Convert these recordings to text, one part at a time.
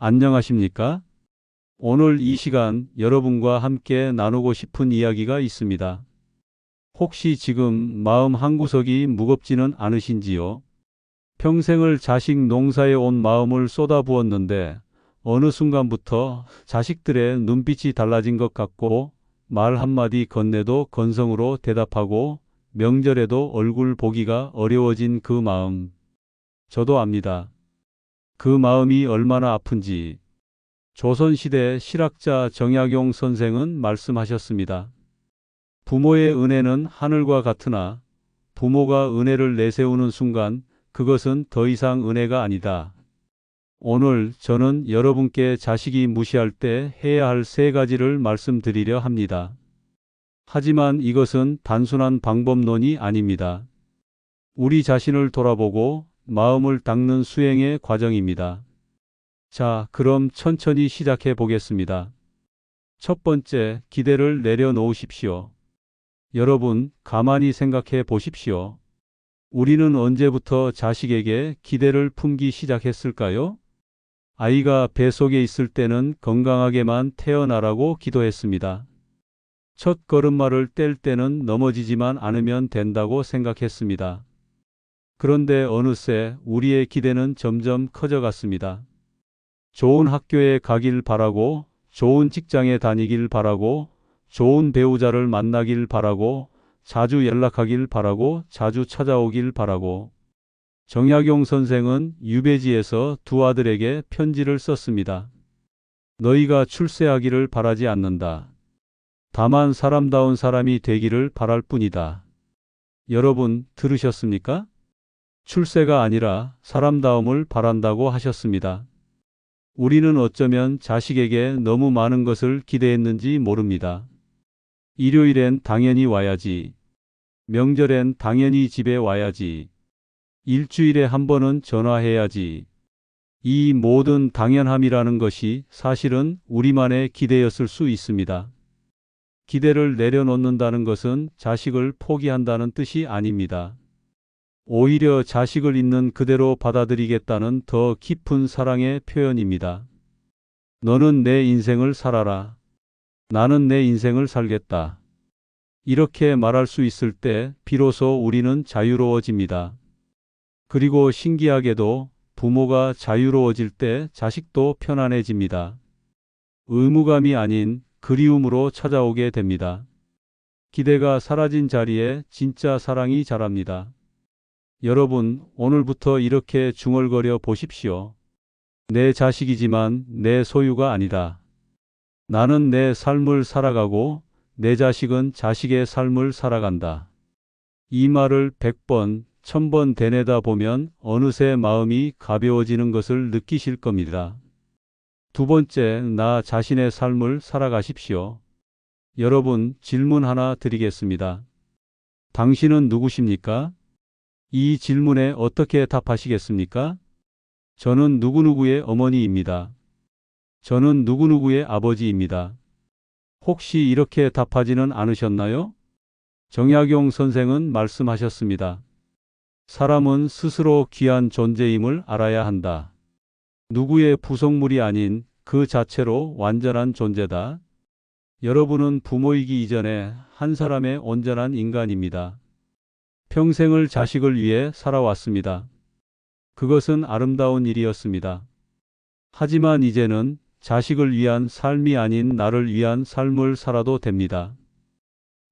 안녕하십니까? 오늘 이 시간 여러분과 함께 나누고 싶은 이야기가 있습니다. 혹시 지금 마음 한구석이 무겁지는 않으신지요? 평생을 자식 농사에 온 마음을 쏟아부었는데 어느 순간부터 자식들의 눈빛이 달라진 것 같고 말 한마디 건네도 건성으로 대답하고 명절에도 얼굴 보기가 어려워진 그 마음. 저도 압니다. 그 마음이 얼마나 아픈지. 조선시대 실학자 정약용 선생은 말씀하셨습니다. 부모의 은혜는 하늘과 같으나 부모가 은혜를 내세우는 순간 그것은 더 이상 은혜가 아니다. 오늘 저는 여러분께 자식이 무시할 때 해야 할 세 가지를 말씀드리려 합니다. 하지만 이것은 단순한 방법론이 아닙니다. 우리 자신을 돌아보고 마음을 닦는 수행의 과정입니다. 자, 그럼 천천히 시작해 보겠습니다. 첫 번째, 기대를 내려놓으십시오. 여러분, 가만히 생각해 보십시오. 우리는 언제부터 자식에게 기대를 품기 시작했을까요? 아이가 뱃속에 있을 때는 건강하게만 태어나라고 기도했습니다. 첫 걸음마를 뗄 때는 넘어지지만 않으면 된다고 생각했습니다. 그런데 어느새 우리의 기대는 점점 커져갔습니다. 좋은 학교에 가길 바라고, 좋은 직장에 다니길 바라고, 좋은 배우자를 만나길 바라고, 자주 연락하길 바라고, 자주 찾아오길 바라고. 정약용 선생은 유배지에서 두 아들에게 편지를 썼습니다. 너희가 출세하기를 바라지 않는다. 다만 사람다운 사람이 되기를 바랄 뿐이다. 여러분, 들으셨습니까? 출세가 아니라 사람다움을 바란다고 하셨습니다. 우리는 어쩌면 자식에게 너무 많은 것을 기대했는지 모릅니다. 일요일엔 당연히 와야지. 명절엔 당연히 집에 와야지. 일주일에 한 번은 전화해야지. 이 모든 당연함이라는 것이 사실은 우리만의 기대였을 수 있습니다. 기대를 내려놓는다는 것은 자식을 포기한다는 뜻이 아닙니다. 오히려 자식을 있는 그대로 받아들이겠다는 더 깊은 사랑의 표현입니다. 너는 내 인생을 살아라. 나는 내 인생을 살겠다. 이렇게 말할 수 있을 때 비로소 우리는 자유로워집니다. 그리고 신기하게도 부모가 자유로워질 때 자식도 편안해집니다. 의무감이 아닌 그리움으로 찾아오게 됩니다. 기대가 사라진 자리에 진짜 사랑이 자랍니다. 여러분, 오늘부터 이렇게 중얼거려 보십시오. 내 자식이지만 내 소유가 아니다. 나는 내 삶을 살아가고 내 자식은 자식의 삶을 살아간다. 이 말을 100번, 1000번 되뇌다 보면 어느새 마음이 가벼워지는 것을 느끼실 겁니다. 두 번째, 나 자신의 삶을 살아가십시오. 여러분, 질문 하나 드리겠습니다. 당신은 누구십니까? 이 질문에 어떻게 답하시겠습니까? 저는 누구누구의 어머니입니다. 저는 누구누구의 아버지입니다. 혹시 이렇게 답하지는 않으셨나요? 정약용 선생은 말씀하셨습니다. 사람은 스스로 귀한 존재임을 알아야 한다. 누구의 부속물이 아닌 그 자체로 완전한 존재다. 여러분은 부모이기 이전에 한 사람의 온전한 인간입니다. 평생을 자식을 위해 살아왔습니다. 그것은 아름다운 일이었습니다. 하지만 이제는 자식을 위한 삶이 아닌 나를 위한 삶을 살아도 됩니다.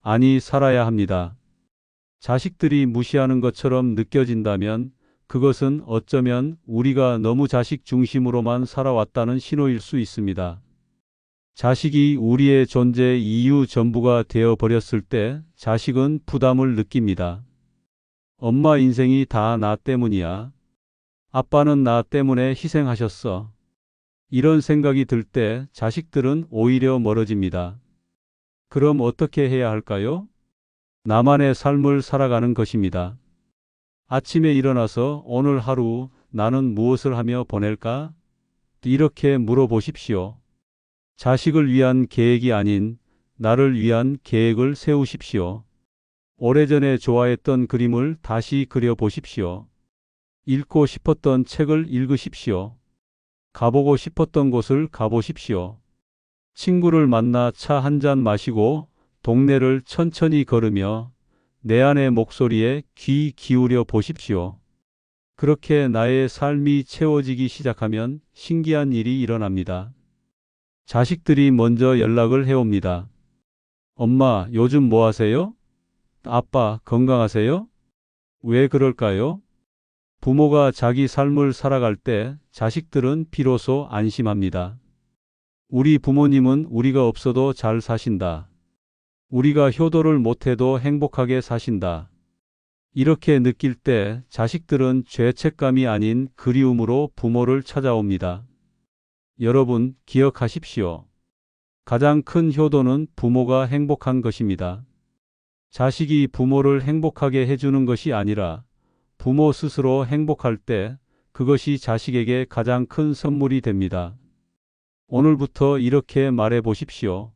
아니, 살아야 합니다. 자식들이 무시하는 것처럼 느껴진다면 그것은 어쩌면 우리가 너무 자식 중심으로만 살아왔다는 신호일 수 있습니다. 자식이 우리의 존재 이유 전부가 되어 버렸을 때 자식은 부담을 느낍니다. 엄마 인생이 다 나 때문이야. 아빠는 나 때문에 희생하셨어. 이런 생각이 들 때 자식들은 오히려 멀어집니다. 그럼 어떻게 해야 할까요? 나만의 삶을 살아가는 것입니다. 아침에 일어나서 오늘 하루 나는 무엇을 하며 보낼까? 이렇게 물어보십시오. 자식을 위한 계획이 아닌 나를 위한 계획을 세우십시오. 오래전에 좋아했던 그림을 다시 그려보십시오. 읽고 싶었던 책을 읽으십시오. 가보고 싶었던 곳을 가보십시오. 친구를 만나 차 한 잔 마시고 동네를 천천히 걸으며 내 안의 목소리에 귀 기울여 보십시오. 그렇게 나의 삶이 채워지기 시작하면 신기한 일이 일어납니다. 자식들이 먼저 연락을 해옵니다. 엄마, 요즘 뭐 하세요? 아빠, 건강하세요? 왜 그럴까요? 부모가 자기 삶을 살아갈 때 자식들은 비로소 안심합니다. 우리 부모님은 우리가 없어도 잘 사신다. 우리가 효도를 못해도 행복하게 사신다. 이렇게 느낄 때 자식들은 죄책감이 아닌 그리움으로 부모를 찾아옵니다. 여러분, 기억하십시오. 가장 큰 효도는 부모가 행복한 것입니다. 자식이 부모를 행복하게 해주는 것이 아니라 부모 스스로 행복할 때 그것이 자식에게 가장 큰 선물이 됩니다. 오늘부터 이렇게 말해 보십시오.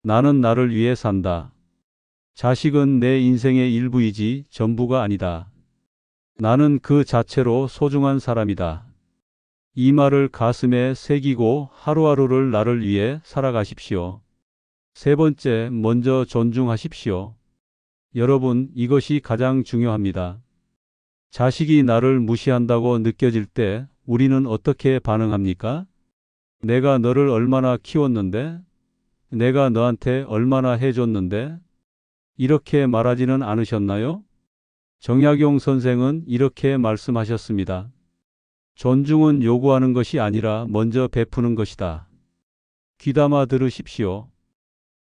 나는 나를 위해 산다. 자식은 내 인생의 일부이지 전부가 아니다. 나는 그 자체로 소중한 사람이다. 이 말을 가슴에 새기고 하루하루를 나를 위해 살아가십시오. 세 번째, 먼저 존중하십시오. 여러분, 이것이 가장 중요합니다. 자식이 나를 무시한다고 느껴질 때 우리는 어떻게 반응합니까? 내가 너를 얼마나 키웠는데? 내가 너한테 얼마나 해줬는데? 이렇게 말하지는 않으셨나요? 정약용 선생은 이렇게 말씀하셨습니다. 존중은 요구하는 것이 아니라 먼저 베푸는 것이다. 귀담아 들으십시오.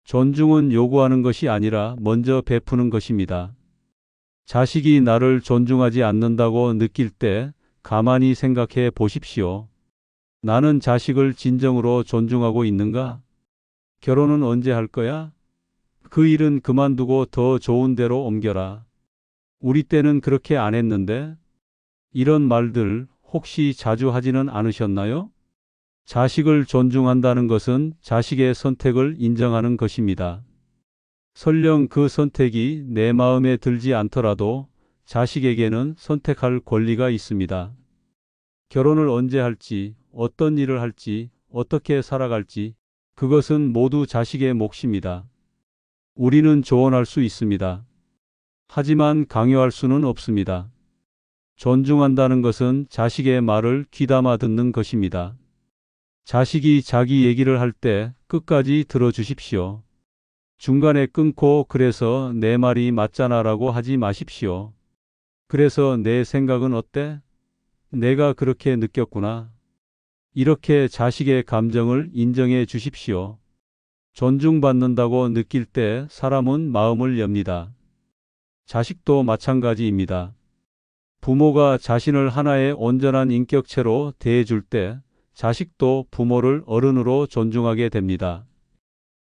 존중은 요구하는 것이 아니라 먼저 베푸는 것입니다. 자식이 나를 존중하지 않는다고 느낄 때 가만히 생각해 보십시오. 나는 자식을 진정으로 존중하고 있는가? 결혼은 언제 할 거야? 그 일은 그만두고 더 좋은 데로 옮겨라. 우리 때는 그렇게 안 했는데? 이런 말들 혹시 자주 하지는 않으셨나요? 자식을 존중한다는 것은 자식의 선택을 인정하는 것입니다. 설령 그 선택이 내 마음에 들지 않더라도 자식에게는 선택할 권리가 있습니다. 결혼을 언제 할지, 어떤 일을 할지, 어떻게 살아갈지, 그것은 모두 자식의 몫입니다. 우리는 조언할 수 있습니다. 하지만 강요할 수는 없습니다. 존중한다는 것은 자식의 말을 귀담아 듣는 것입니다. 자식이 자기 얘기를 할 때 끝까지 들어주십시오. 중간에 끊고 그래서 내 말이 맞잖아라고 하지 마십시오. 그래서 내 생각은 어때? 내가 그렇게 느꼈구나. 이렇게 자식의 감정을 인정해 주십시오. 존중받는다고 느낄 때 사람은 마음을 엽니다. 자식도 마찬가지입니다. 부모가 자신을 하나의 온전한 인격체로 대해줄 때 자식도 부모를 어른으로 존중하게 됩니다.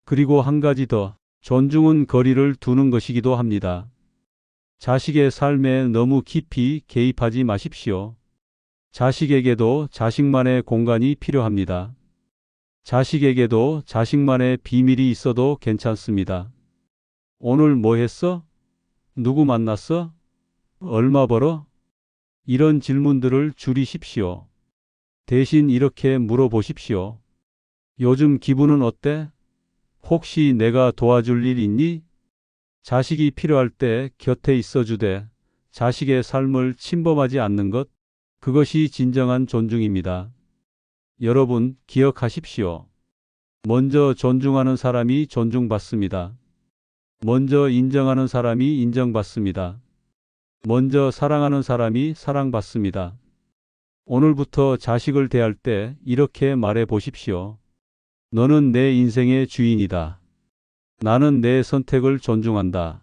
그리고 한 가지 더, 존중은 거리를 두는 것이기도 합니다. 자식의 삶에 너무 깊이 개입하지 마십시오. 자식에게도 자식만의 공간이 필요합니다. 자식에게도 자식만의 비밀이 있어도 괜찮습니다. 오늘 뭐 했어? 누구 만났어? 얼마 벌어? 이런 질문들을 줄이십시오. 대신 이렇게 물어보십시오. 요즘 기분은 어때? 혹시 내가 도와줄 일 있니? 자식이 필요할 때 곁에 있어주되 자식의 삶을 침범하지 않는 것, 그것이 진정한 존중입니다. 여러분, 기억하십시오. 먼저 존중하는 사람이 존중받습니다. 먼저 인정하는 사람이 인정받습니다. 먼저 사랑하는 사람이 사랑받습니다. 오늘부터 자식을 대할 때 이렇게 말해 보십시오. 너는 내 인생의 주인이다. 나는 내 선택을 존중한다.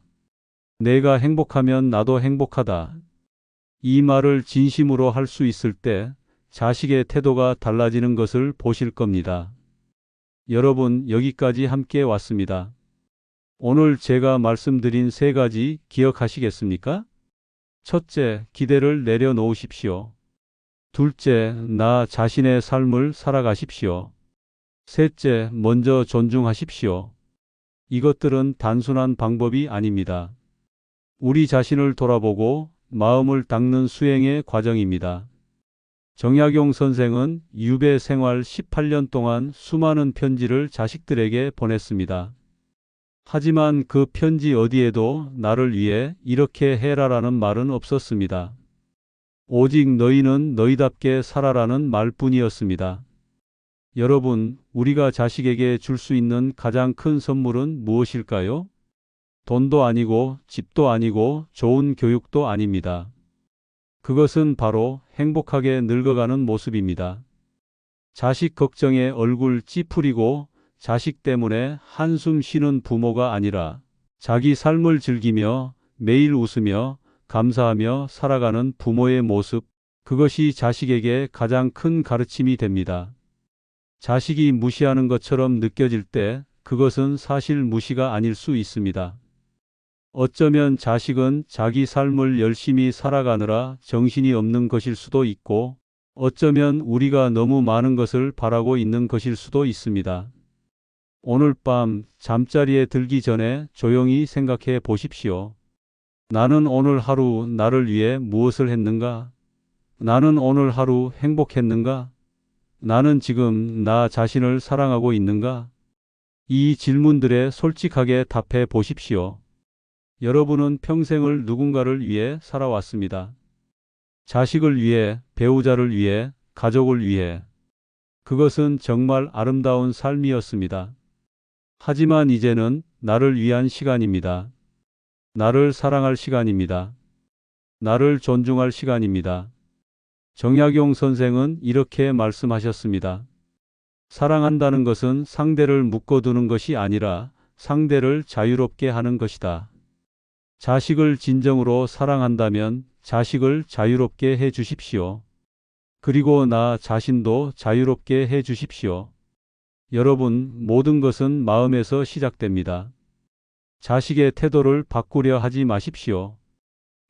내가 행복하면 나도 행복하다. 이 말을 진심으로 할 수 있을 때 자식의 태도가 달라지는 것을 보실 겁니다. 여러분, 여기까지 함께 왔습니다. 오늘 제가 말씀드린 세 가지 기억하시겠습니까? 첫째, 기대를 내려놓으십시오. 둘째, 나 자신의 삶을 살아가십시오. 셋째, 먼저 존중하십시오. 이것들은 단순한 방법이 아닙니다. 우리 자신을 돌아보고 마음을 닦는 수행의 과정입니다. 정약용 선생은 유배 생활 18년 동안 수많은 편지를 자식들에게 보냈습니다. 하지만 그 편지 어디에도 나를 위해 이렇게 해라라는 말은 없었습니다. 오직 너희는 너희답게 살아라는 말뿐이었습니다. 여러분, 우리가 자식에게 줄 수 있는 가장 큰 선물은 무엇일까요? 돈도 아니고 집도 아니고 좋은 교육도 아닙니다. 그것은 바로 행복하게 늙어가는 모습입니다. 자식 걱정에 얼굴 찌푸리고 자식 때문에 한숨 쉬는 부모가 아니라 자기 삶을 즐기며 매일 웃으며 감사하며 살아가는 부모의 모습, 그것이 자식에게 가장 큰 가르침이 됩니다. 자식이 무시하는 것처럼 느껴질 때 그것은 사실 무시가 아닐 수 있습니다. 어쩌면 자식은 자기 삶을 열심히 살아가느라 정신이 없는 것일 수도 있고, 어쩌면 우리가 너무 많은 것을 바라고 있는 것일 수도 있습니다. 오늘 밤 잠자리에 들기 전에 조용히 생각해 보십시오. 나는 오늘 하루 나를 위해 무엇을 했는가? 나는 오늘 하루 행복했는가? 나는 지금 나 자신을 사랑하고 있는가? 이 질문들에 솔직하게 답해 보십시오. 여러분은 평생을 누군가를 위해 살아왔습니다. 자식을 위해, 배우자를 위해, 가족을 위해. 그것은 정말 아름다운 삶이었습니다. 하지만 이제는 나를 위한 시간입니다. 나를 사랑할 시간입니다. 나를 존중할 시간입니다. 정약용 선생은 이렇게 말씀하셨습니다. 사랑한다는 것은 상대를 묶어두는 것이 아니라 상대를 자유롭게 하는 것이다. 자식을 진정으로 사랑한다면 자식을 자유롭게 해 주십시오. 그리고 나 자신도 자유롭게 해 주십시오. 여러분, 모든 것은 마음에서 시작됩니다. 자식의 태도를 바꾸려 하지 마십시오.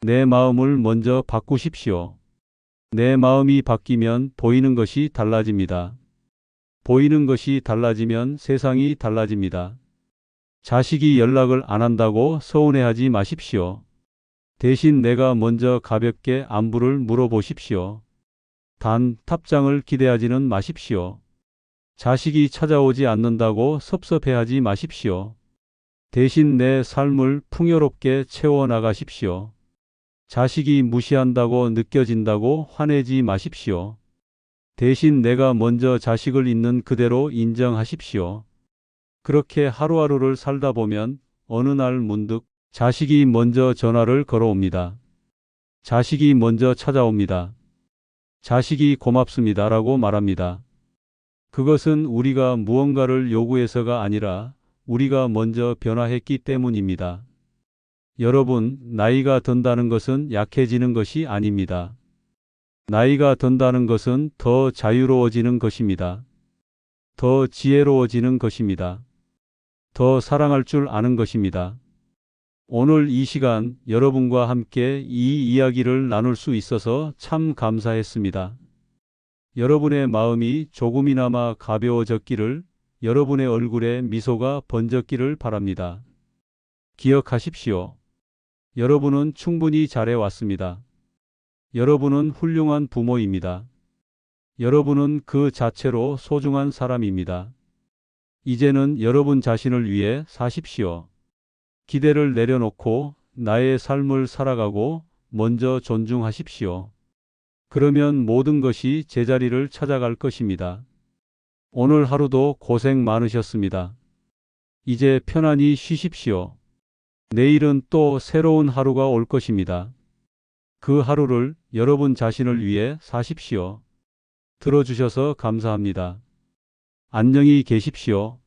내 마음을 먼저 바꾸십시오. 내 마음이 바뀌면 보이는 것이 달라집니다. 보이는 것이 달라지면 세상이 달라집니다. 자식이 연락을 안 한다고 서운해하지 마십시오. 대신 내가 먼저 가볍게 안부를 물어보십시오. 단 답장을 기대하지는 마십시오. 자식이 찾아오지 않는다고 섭섭해하지 마십시오. 대신 내 삶을 풍요롭게 채워나가십시오. 자식이 무시한다고 느껴진다고 화내지 마십시오. 대신 내가 먼저 자식을 있는 그대로 인정하십시오. 그렇게 하루하루를 살다 보면 어느 날 문득 자식이 먼저 전화를 걸어옵니다. 자식이 먼저 찾아옵니다. 자식이 고맙습니다라고 말합니다. 그것은 우리가 무언가를 요구해서가 아니라 우리가 먼저 변화했기 때문입니다. 여러분, 나이가 든다는 것은 약해지는 것이 아닙니다. 나이가 든다는 것은 더 자유로워지는 것입니다. 더 지혜로워지는 것입니다. 더 사랑할 줄 아는 것입니다. 오늘 이 시간 여러분과 함께 이 이야기를 나눌 수 있어서 참 감사했습니다. 여러분의 마음이 조금이나마 가벼워졌기를, 여러분의 얼굴에 미소가 번졌기를 바랍니다. 기억하십시오. 여러분은 충분히 잘해왔습니다. 여러분은 훌륭한 부모입니다. 여러분은 그 자체로 소중한 사람입니다. 이제는 여러분 자신을 위해 사십시오. 기대를 내려놓고 나의 삶을 살아가고 먼저 존중하십시오. 그러면 모든 것이 제자리를 찾아갈 것입니다. 오늘 하루도 고생 많으셨습니다. 이제 편안히 쉬십시오. 내일은 또 새로운 하루가 올 것입니다. 그 하루를 여러분 자신을 위해 사십시오. 들어주셔서 감사합니다. 안녕히 계십시오.